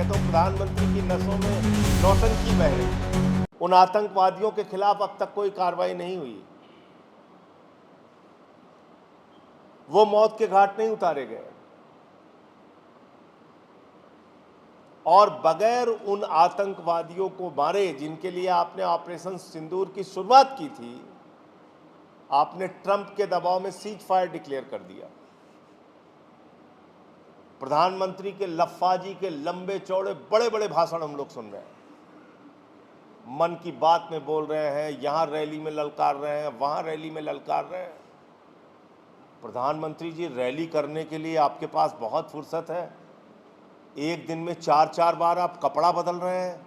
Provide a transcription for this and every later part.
तो प्रधानमंत्री की नसों में नौटंकी बह रही। उन आतंकवादियों के खिलाफ अब तक कोई कार्रवाई नहीं हुई, वो मौत के घाट नहीं उतारे गए, और बगैर उन आतंकवादियों को मारे जिनके लिए आपने ऑपरेशन सिंदूर की शुरुआत की थी, आपने ट्रंप के दबाव में सीज फायर डिक्लेयर कर दिया। प्रधानमंत्री के लफ्फाजी के लंबे चौड़े बड़े बड़े भाषण हम लोग सुन रहे हैं, मन की बात में बोल रहे हैं, यहां रैली में ललकार रहे हैं, वहां रैली में ललकार रहे हैं। प्रधानमंत्री जी, रैली करने के लिए आपके पास बहुत फुर्सत है। एक दिन में 4-4 बार आप कपड़ा बदल रहे हैं।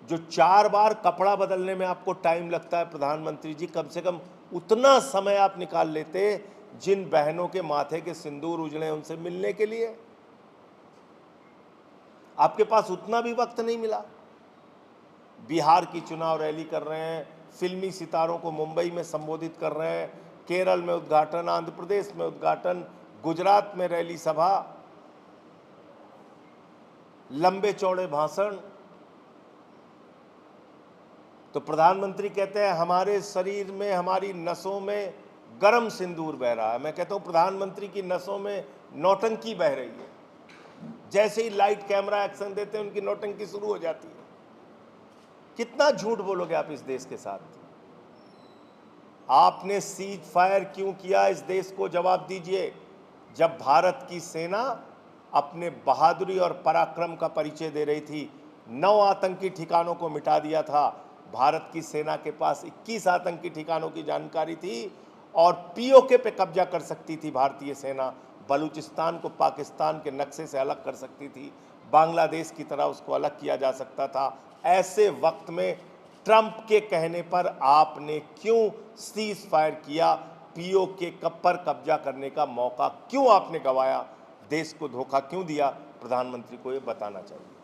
जो 4 बार कपड़ा बदलने में आपको टाइम लगता है प्रधानमंत्री जी, कम से कम उतना समय आप निकाल लेते जिन बहनों के माथे के सिंदूर उजड़े उनसे मिलने के लिए। आपके पास उतना भी वक्त नहीं मिला। बिहार की चुनाव रैली कर रहे हैं, फिल्मी सितारों को मुंबई में संबोधित कर रहे हैं, केरल में उद्घाटन, आंध्र प्रदेश में उद्घाटन, गुजरात में रैली सभा, लंबे चौड़े भाषण। तो प्रधानमंत्री कहते हैं हमारे शरीर में, हमारी नसों में गरम सिंदूर बह रहा है। मैं कहता हूं प्रधानमंत्री की नसों में नौटंकी बह रही है। जैसे ही लाइट कैमरा एक्शन देते हैं उनकी नौटंकी शुरू हो जाती है। कितना झूठ बोलोगे आप इस देश के साथ? आपने सीज फायर क्यों किया, इस देश को जवाब दीजिए। जब भारत की सेना अपने बहादुरी और पराक्रम का परिचय दे रही थी, 9 आतंकी ठिकानों को मिटा दिया था। भारत की सेना के पास 21 आतंकी ठिकानों की जानकारी थी और पीओके पे कब्जा कर सकती थी भारतीय सेना। बलूचिस्तान को पाकिस्तान के नक्शे से अलग कर सकती थी, बांग्लादेश की तरह उसको अलग किया जा सकता था। ऐसे वक्त में ट्रंप के कहने पर आपने क्यों सीज फायर किया? पीओके पर कब्जा करने का मौका क्यों आपने गंवाया? देश को धोखा क्यों दिया? प्रधानमंत्री को ये बताना चाहिए।